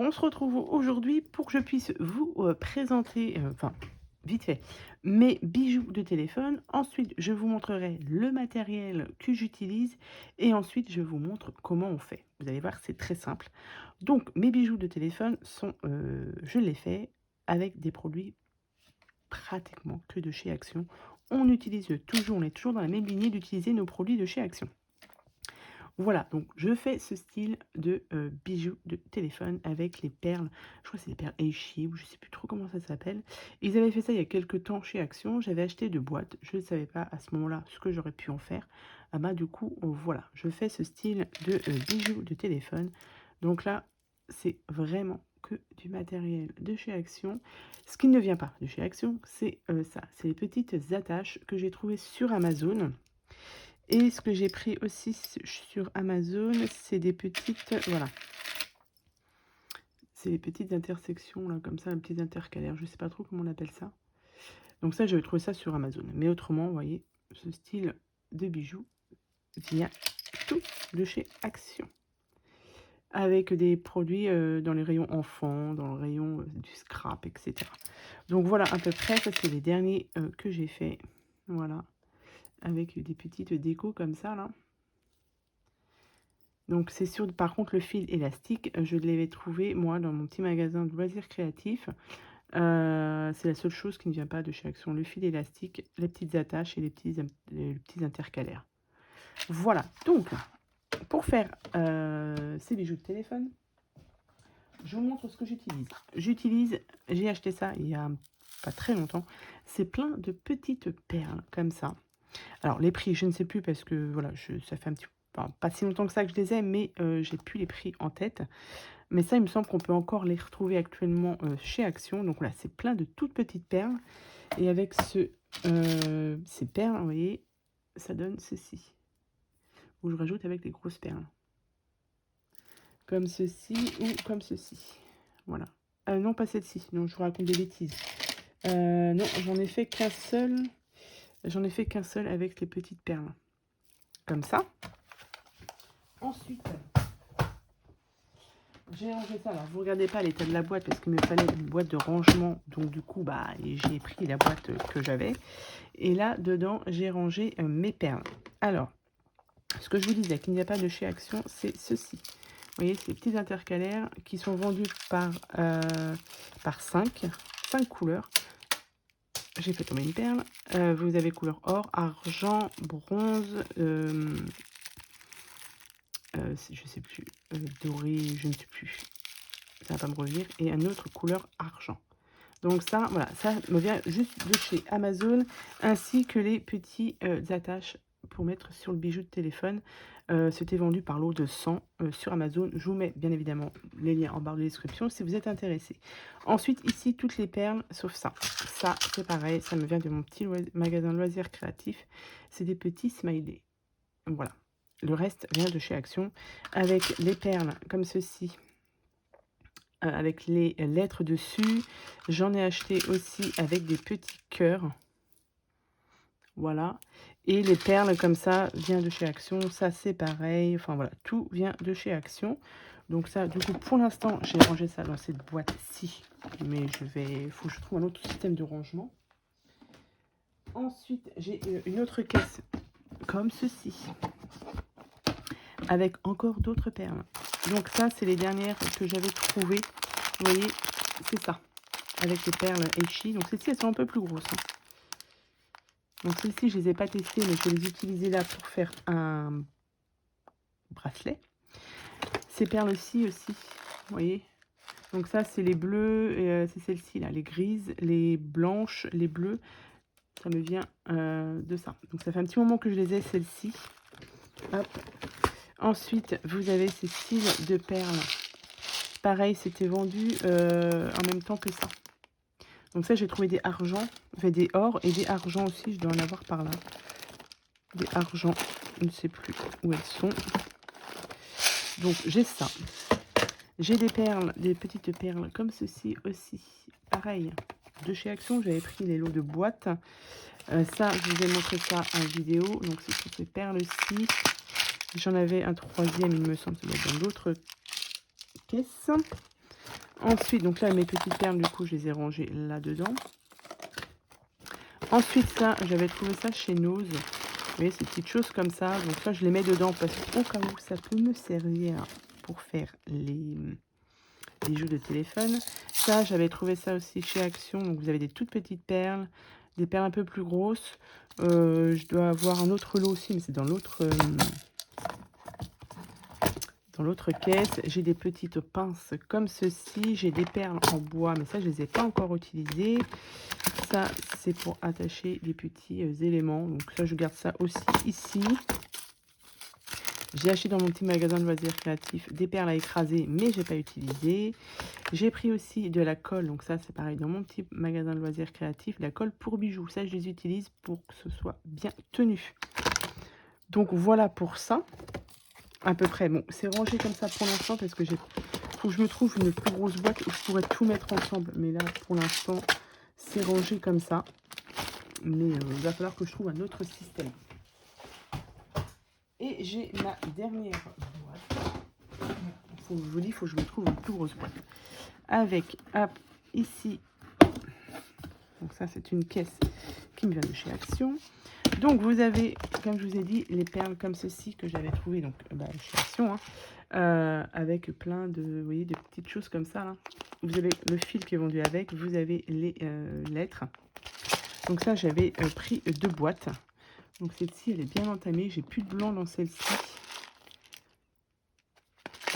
on se retrouve aujourd'hui pour que je puisse vous présenter, enfin, vite fait, mes bijoux de téléphone. Ensuite, je vous montrerai le matériel que j'utilise et ensuite, je vous montre comment on fait. Vous allez voir, c'est très simple. Donc, mes bijoux de téléphone sont, je les fais avec des produits pratiquement que de chez Action. On utilise toujours, on est toujours dans la même lignée d'utiliser nos produits de chez Action. Voilà, donc je fais ce style de bijoux de téléphone avec les perles, je crois que c'est des perles Eishi ou je sais plus trop comment ça s'appelle. Ils avaient fait ça il y a quelques temps chez Action, j'avais acheté 2 boîtes, je ne savais pas à ce moment-là ce que j'aurais pu en faire. Ah bah du coup, voilà, je fais ce style de bijoux de téléphone. Donc là, c'est vraiment que du matériel de chez Action. Ce qui ne vient pas de chez Action, c'est ça, c'est les petites attaches que j'ai trouvées sur Amazon. Et ce que j'ai pris aussi sur Amazon, c'est des petites, voilà, c'est les petites intersections, là, comme ça, les petites intercalaires, je sais pas trop comment on appelle ça. Donc ça, j'avais trouvé ça sur Amazon. Mais autrement, vous voyez, ce style de bijoux vient tout de chez Action. Avec des produits dans les rayons enfants, dans le rayon du scrap, etc. Donc voilà, à peu près, ça c'est les derniers que j'ai fait. Voilà, avec des petites décos comme ça, là. Donc c'est sûr, par contre le fil élastique, je l'avais trouvé moi dans mon petit magasin de loisirs créatifs. C'est la seule chose qui ne vient pas de chez Action, le fil élastique, les petites attaches et les petits intercalaires. Voilà, donc pour faire ces bijoux de téléphone, je vous montre ce que j'utilise. J'ai acheté ça il y a pas très longtemps. C'est plein de petites perles comme ça. Alors les prix, je ne sais plus parce que voilà, ça fait un petit enfin, pas si longtemps que ça que je les ai, mais j'ai plus les prix en tête. Mais ça, il me semble qu'on peut encore les retrouver actuellement chez Action. Donc voilà, c'est plein de toutes petites perles. Et avec ces perles, vous voyez, ça donne ceci. Où je rajoute avec les grosses perles. Comme ceci ou comme ceci. Voilà. Non, pas celle-ci. Non, je vous raconte des bêtises. Non, j'en ai fait qu'un seul. J'en ai fait qu'un seul avec les petites perles. Comme ça. Ensuite, j'ai rangé ça. Alors, vous regardez pas l'état de la boîte parce qu'il me fallait une boîte de rangement. Donc, du coup, bah, j'ai pris la boîte que j'avais. Et là, dedans, j'ai rangé mes perles. Alors, ce que je vous disais qu'il n'y a pas de chez Action, c'est ceci. Vous voyez, ces petits intercalaires qui sont vendus par 5 couleurs. J'ai fait tomber une perle. Vous avez couleur or, argent, bronze, je sais plus, doré, je ne sais plus. Ça va pas me revenir. Et une autre couleur argent. Donc ça, voilà, ça me vient juste de chez Amazon, ainsi que les petits attaches pour mettre sur le bijou de téléphone. C'était vendu par lot de 100 sur Amazon. Je vous mets bien évidemment les liens en barre de description si vous êtes intéressé. Ensuite, ici, toutes les perles, sauf ça. Ça, c'est pareil, ça me vient de mon petit magasin de loisirs créatifs. C'est des petits smileys. Voilà. Le reste vient de chez Action, avec les perles comme ceci. Avec les lettres dessus. J'en ai acheté aussi avec des petits cœurs. Voilà. Et les perles comme ça vient de chez Action. Ça c'est pareil. Enfin voilà, tout vient de chez Action. Donc ça, du coup, pour l'instant, j'ai rangé ça dans cette boîte-ci. Mais il faut que je trouve un autre système de rangement. Ensuite, j'ai une autre caisse comme ceci. Avec encore d'autres perles. Donc ça, c'est les dernières que j'avais trouvées. Vous voyez, c'est ça. Avec les perles Eishi. Donc celles-ci, elles sont un peu plus grosses. Hein. Donc celles-ci, je ne les ai pas testées, mais je vais les utiliser là pour faire un bracelet. Ces perles-ci aussi, vous voyez. Donc ça, c'est les bleus, et c'est celles-ci là, les grises, les blanches, les bleues. Ça me vient de ça. Donc ça fait un petit moment que je les ai, celles-ci. Hop. Ensuite, vous avez ces styles de perles. Pareil, c'était vendu en même temps que ça. Donc ça, j'ai trouvé des argents, enfin des or et des argents aussi. Je dois en avoir par là. Des argents, je ne sais plus où elles sont. Donc j'ai ça. J'ai des perles, des petites perles comme ceci aussi. Pareil, de chez Action, j'avais pris les lots de boîtes. Ça, je vous ai montré ça en vidéo. Donc c'est sur ces perles-ci. J'en avais un troisième, il me semble, ça doit être dans l'autre caisse. Ensuite, donc là, mes petites perles, du coup, je les ai rangées là-dedans. Ensuite, ça, j'avais trouvé ça chez Nose. Vous voyez, ces petites choses comme ça. Donc ça, je les mets dedans parce qu'au cas où, ça peut me servir pour faire les jeux de téléphone. Ça, j'avais trouvé ça aussi chez Action. Donc vous avez des toutes petites perles, des perles un peu plus grosses. Je dois avoir un autre lot aussi, mais c'est dans l'autre caisse. J'ai des petites pinces comme ceci. J'ai des perles en bois, mais ça, je les ai pas encore utilisées. Ça, c'est pour attacher des petits éléments. Donc ça, je garde ça aussi ici. J'ai acheté dans mon petit magasin de loisirs créatifs des perles à écraser, mais j'ai pas utilisé. J'ai pris aussi de la colle, donc ça c'est pareil, dans mon petit magasin de loisirs créatifs, la colle pour bijoux. Ça, je les utilise pour que ce soit bien tenu. Donc voilà pour ça, à peu près. Bon, c'est rangé comme ça pour l'instant parce que faut que je me trouve une plus grosse boîte où je pourrais tout mettre ensemble. Mais là, pour l'instant, c'est rangé comme ça. Mais il va falloir que je trouve un autre système. Et j'ai ma dernière boîte. Je vous dis, il faut que je me trouve une plus grosse boîte. Avec, hop, ici. Donc ça, c'est une caisse qui me vient de chez Action. Donc vous avez, comme je vous ai dit, les perles comme ceci que j'avais trouvées donc chez Action, hein, avec plein de, vous voyez, de petites choses comme ça. Là. Vous avez le fil qui est vendu avec, vous avez les lettres. Donc ça, j'avais pris 2 boîtes. Donc celle-ci, elle est bien entamée. J'ai plus de blanc dans celle-ci.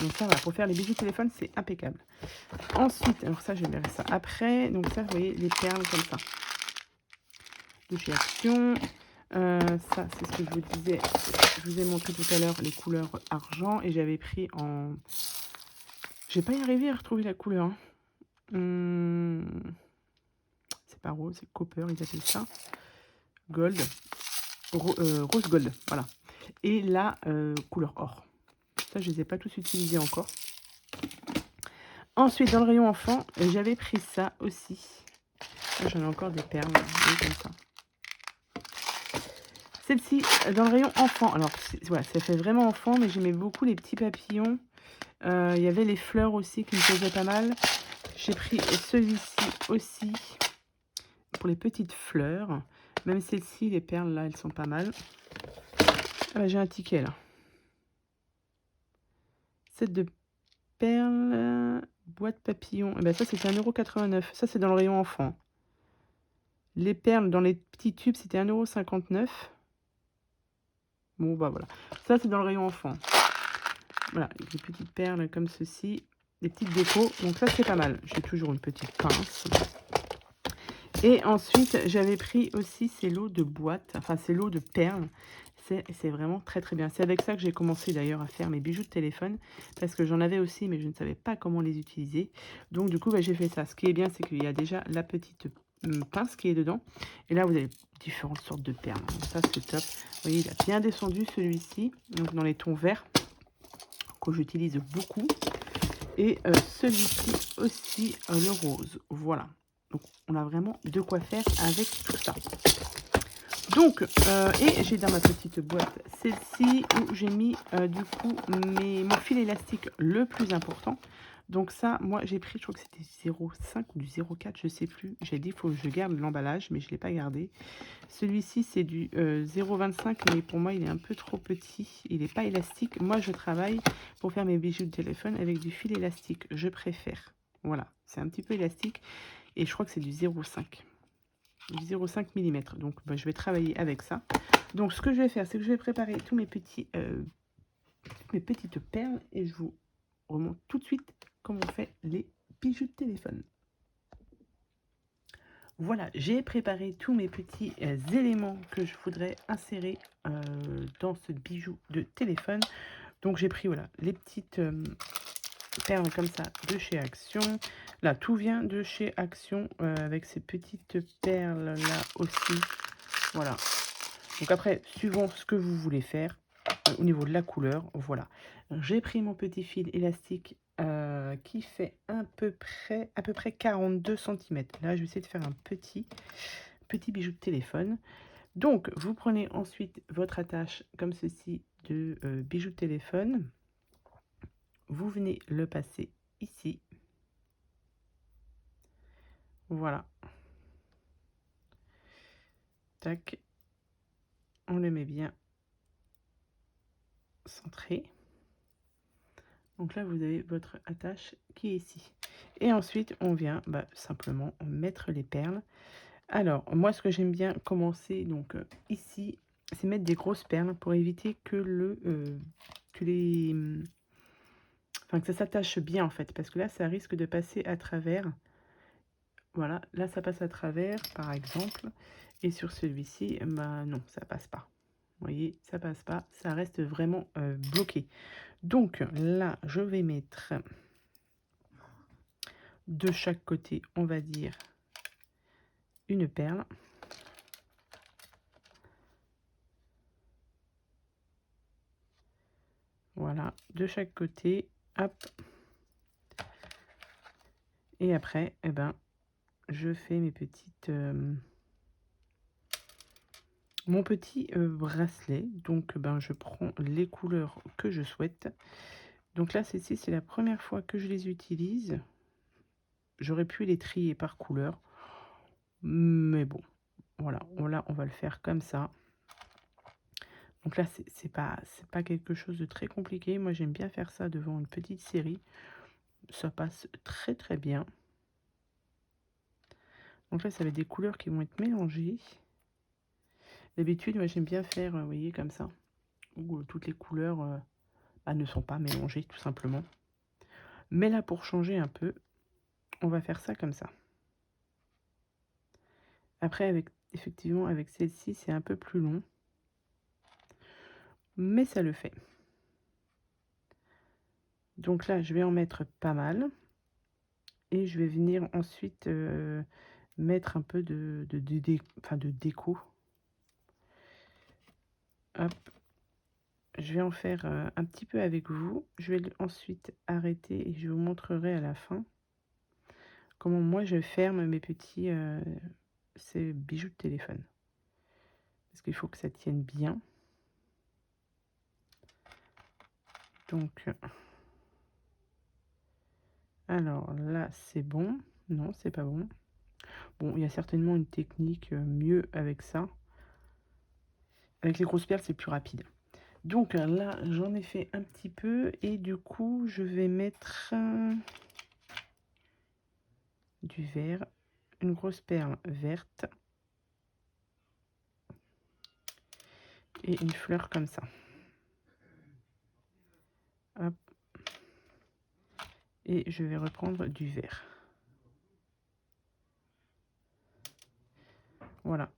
Donc ça, voilà, pour faire les bijoux de téléphone, c'est impeccable. Ensuite, alors ça, je verrai ça après. Donc ça, vous voyez, les perles comme ça. De chez Action. Ça, c'est ce que je vous disais. Je vous ai montré tout à l'heure les couleurs argent. Et j'avais pris en... Je vais pas y arriver à retrouver la couleur. Hein. C'est pas rose, c'est copper, ils appellent ça. Gold. Rose gold, voilà. Et la couleur or. Ça, je les ai pas tous utilisés encore. Ensuite, dans le rayon enfant, j'avais pris ça aussi. J'en ai encore des perles, comme ça. Celle-ci, dans le rayon enfant. Alors, voilà, ça fait vraiment enfant, mais j'aimais beaucoup les petits papillons. Il y avait les fleurs aussi qui me plaisaient pas mal. J'ai pris celui-ci aussi pour les petites fleurs. Même celle-ci, les perles, là, elles sont pas mal. Ah bah, j'ai un ticket, là. Set de perles, boîte papillon. Et ben ça, c'était 1,89 €. Ça, c'est dans le rayon enfant. Les perles dans les petits tubes, c'était 1,59 €. Bon, bah voilà. Ça, c'est dans le rayon enfant. Voilà, des petites perles comme ceci. Des petites décos. Donc ça, c'est pas mal. J'ai toujours une petite pince. Et ensuite, j'avais pris aussi ces lots de boîtes. Enfin, ces lots de perles. C'est vraiment très très bien. C'est avec ça que j'ai commencé d'ailleurs à faire mes bijoux de téléphone. Parce que j'en avais aussi, mais je ne savais pas comment les utiliser. Donc du coup, bah, j'ai fait ça. Ce qui est bien, c'est qu'il y a déjà la petite pince qui est dedans. Et là, vous avez différentes sortes de perles. Donc ça, c'est top. Vous voyez, il a bien descendu celui-ci. Donc dans les tons verts, que j'utilise beaucoup. Et celui-ci aussi, le rose. Voilà. Donc on a vraiment de quoi faire avec tout ça. Donc, et j'ai dans ma petite boîte celle-ci où j'ai mis du coup mon fil élastique le plus important. Donc ça, moi j'ai pris, je crois que c'était 0,5 ou du 0,4, je sais plus. J'ai dit il faut que je garde l'emballage, mais je ne l'ai pas gardé. Celui-ci c'est du 0,25, mais pour moi il est un peu trop petit. Il n'est pas élastique. Moi je travaille pour faire mes bijoux de téléphone avec du fil élastique. Je préfère. Voilà, c'est un petit peu élastique. Et je crois que c'est du 0,5. 0,5 mm. Donc bah, je vais travailler avec ça. Donc ce que je vais faire, c'est que je vais préparer tous mes petites perles et je vous remonte tout de suite comment on fait les bijoux de téléphone. Voilà, j'ai préparé tous mes petits éléments que je voudrais insérer dans ce bijou de téléphone. Donc j'ai pris voilà les petites perles comme ça de chez Action. Là, tout vient de chez Action avec ces petites perles là aussi. Voilà. Donc après, suivant ce que vous voulez faire au niveau de la couleur, voilà. J'ai pris mon petit fil élastique qui fait à peu près 42 cm. Là, je vais essayer de faire un petit bijou de téléphone. Donc, vous prenez ensuite votre attache comme ceci de bijou de téléphone. Vous venez le passer ici. Voilà. Tac. On le met bien centré. Donc là, vous avez votre attache qui est ici. Et ensuite, on vient simplement mettre les perles. Alors, moi, ce que j'aime bien commencer, donc ici, c'est mettre des grosses perles pour éviter que enfin, que ça s'attache bien en fait, parce que là, ça risque de passer à travers. Voilà, là, ça passe à travers, par exemple, et sur celui-ci, non, ça passe pas. Vous voyez, ça passe pas, ça reste vraiment bloqué. Donc là, je vais mettre de chaque côté, on va dire, une perle. Voilà, de chaque côté, hop. Et après, eh ben, je fais mes petites, mon petit bracelet. Donc, je prends les couleurs que je souhaite. Donc là, ceci, c'est la première fois que je les utilise. J'aurais pu les trier par couleur, mais bon, voilà, on va le faire comme ça. Donc là, c'est pas quelque chose de très compliqué. Moi, j'aime bien faire ça devant une petite série. Ça passe très très bien. Donc là, ça va être des couleurs qui vont être mélangées. D'habitude, moi, j'aime bien faire, vous voyez, comme ça, où toutes les couleurs ne sont pas mélangées, tout simplement. Mais là, pour changer un peu, on va faire ça comme ça. Après, effectivement, avec celle-ci, c'est un peu plus long. Mais ça le fait. Donc là, je vais en mettre pas mal. Et je vais venir ensuite mettre un peu de déco. Hop. Je vais en faire un petit peu avec vous. Je vais ensuite arrêter et je vous montrerai à la fin comment moi je ferme mes petits ces bijoux de téléphone. Parce qu'il faut que ça tienne bien. Donc, alors là, c'est bon. Non, c'est pas bon. Bon, il y a certainement une technique mieux avec ça. Avec les grosses perles, c'est plus rapide. Donc là, j'en ai fait un petit peu et du coup, je vais mettre du vert, une grosse perle verte et une fleur comme ça. Hop. Et je vais reprendre du vert. Voilà.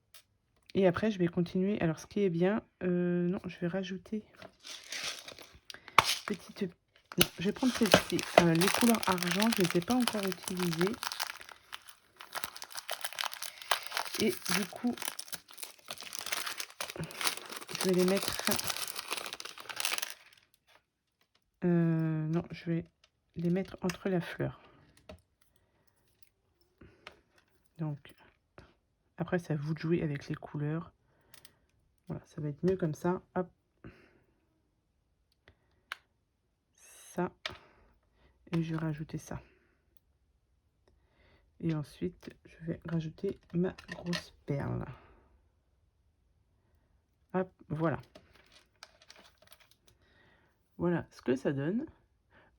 Et après, je vais continuer. Alors, ce qui est bien, non, je vais rajouter petite. Non, je vais prendre celle-ci. Les couleurs argent, je ne les ai pas encore utilisées. Et du coup, je vais les mettre. Non, je vais les mettre entre la fleur. Donc, après, c'est à vous de jouer avec les couleurs. Voilà, ça va être mieux comme ça. Hop. Ça. Et je vais rajouter ça. Et ensuite, je vais rajouter ma grosse perle. Hop, voilà. Voilà ce que ça donne.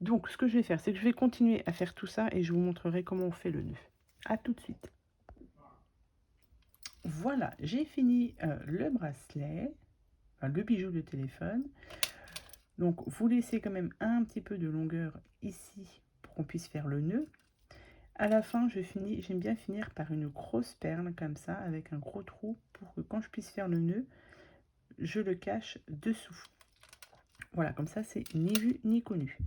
Donc, ce que je vais faire, c'est que je vais continuer à faire tout ça et je vous montrerai comment on fait le nœud. À tout de suite. Voilà, j'ai fini le bracelet, enfin, le bijou de téléphone. Donc, vous laissez quand même un petit peu de longueur ici pour qu'on puisse faire le nœud. À la fin, j'aime bien finir par une grosse perle comme ça, avec un gros trou pour que quand je puisse faire le nœud, je le cache dessous. Voilà, comme ça, c'est ni vu ni connu.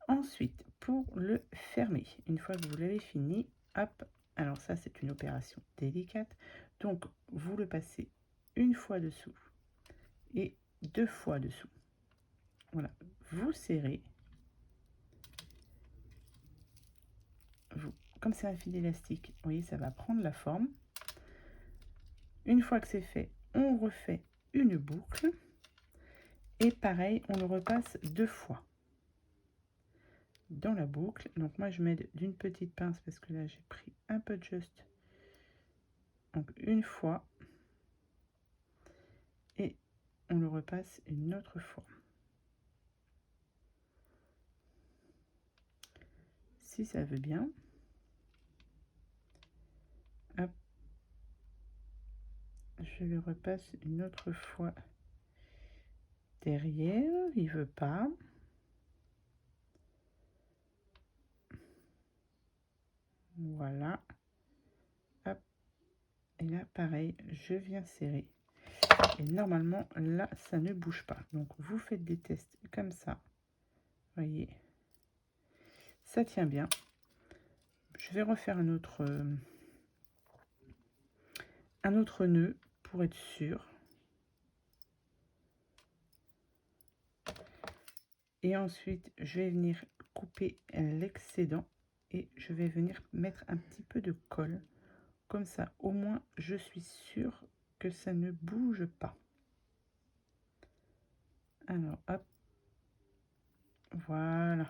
Ensuite, pour le fermer, une fois que vous l'avez fini, hop, alors ça, c'est une opération délicate. Donc, vous le passez une fois dessous et deux fois dessous. Voilà, vous serrez. Comme c'est un fil élastique, vous voyez, ça va prendre la forme. Une fois que c'est fait, on refait une boucle. Et pareil, on le repasse deux fois. dans la boucle. Donc moi je m'aide d'une petite pince parce que là j'ai pris un peu de juste. Donc une fois et on le repasse une autre fois. Si ça veut bien. Hop. Je le repasse une autre fois derrière, il veut pas. Voilà. Hop. Et là pareil, je viens serrer. Et normalement là ça ne bouge pas. Donc vous faites des tests comme ça. Voyez. Ça tient bien. Je vais refaire un autre nœud pour être sûr. Et ensuite, je vais venir couper l'excédent et je vais venir mettre un petit peu de colle. Comme ça, au moins, je suis sûre que ça ne bouge pas. Alors, hop. Voilà.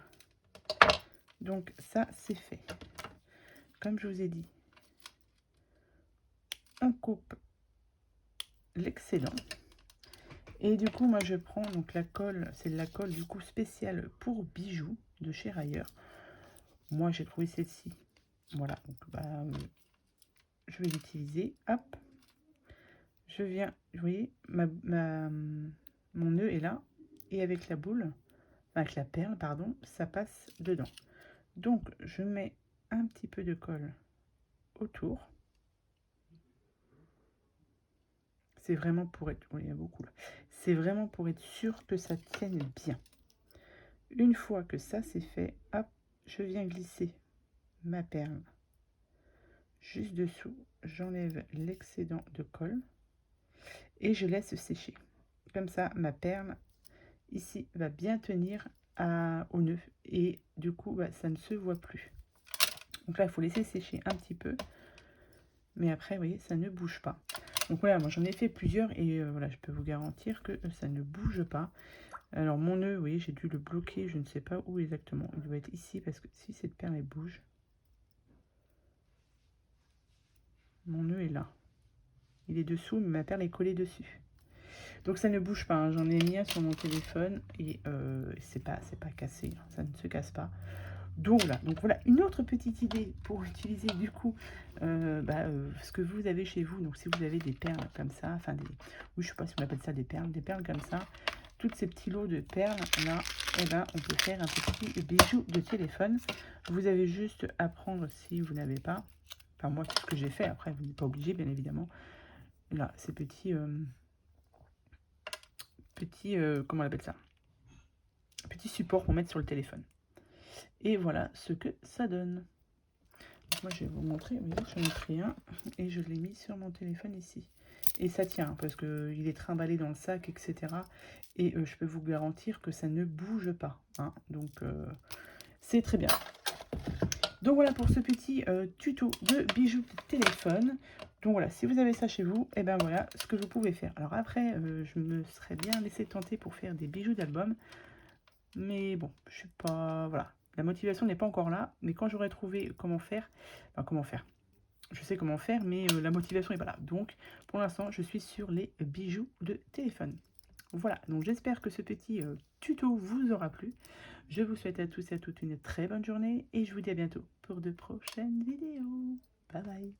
Donc, ça, c'est fait. Comme je vous ai dit, on coupe l'excédent. Et du coup, moi, je prends donc la colle, c'est de la colle du coup spéciale pour bijoux de chez Rayer. Moi, j'ai trouvé celle-ci. Voilà, donc je vais l'utiliser. Hop. Je viens, vous voyez, mon nœud est là. Et avec la boule, avec la perle, pardon, ça passe dedans. Donc, je mets un petit peu de colle autour. C'est vraiment pour être... Oui, il y a beaucoup là. C'est vraiment pour être sûr que ça tienne bien. Une fois que ça c'est fait, hop, je viens glisser ma perle juste dessous. J'enlève l'excédent de colle et je laisse sécher. Comme ça, ma perle ici va bien tenir au nœud et du coup, ça ne se voit plus. Donc là, il faut laisser sécher un petit peu. Mais après, vous voyez, ça ne bouge pas. Donc voilà, moi j'en ai fait plusieurs et voilà, je peux vous garantir que ça ne bouge pas. Alors mon nœud, vous voyez, j'ai dû le bloquer, je ne sais pas où exactement. Il doit être ici parce que si cette perle elle bouge, mon nœud est là. Il est dessous, mais ma perle est collée dessus. Donc ça ne bouge pas, hein. J'en ai mis un sur mon téléphone et c'est pas cassé, hein. Ça ne se casse pas. Donc voilà, une autre petite idée pour utiliser du coup ce que vous avez chez vous. Donc si vous avez des perles comme ça, enfin oui, je sais pas si on appelle ça des perles comme ça, toutes ces petits lots de perles là, et ben on peut faire un petit bijou de téléphone. Vous avez juste à prendre si vous n'avez pas, enfin moi c'est ce que j'ai fait, après vous n'êtes pas obligé bien évidemment. Là, ces petits comment on appelle ça, petit support pour mettre sur le téléphone. Et voilà ce que ça donne. Donc moi je vais vous montrer, vous voyez, j'en ai pris un et je l'ai mis sur mon téléphone ici. Et ça tient parce qu'il est trimballé dans le sac, etc. Et je peux vous garantir que ça ne bouge pas, hein. Donc c'est très bien. Donc voilà pour ce petit tuto de bijoux de téléphone. Donc voilà, si vous avez ça chez vous, et ben voilà ce que vous pouvez faire. Alors après, je me serais bien laissé tenter pour faire des bijoux d'album. Mais bon, je suis pas... Voilà, la motivation n'est pas encore là. Mais quand j'aurai trouvé comment faire... Enfin, comment faire, je sais comment faire, mais la motivation n'est pas là. Donc, pour l'instant, je suis sur les bijoux de téléphone. Voilà, donc j'espère que ce petit tuto vous aura plu. Je vous souhaite à tous et à toutes une très bonne journée. Et je vous dis à bientôt pour de prochaines vidéos. Bye bye.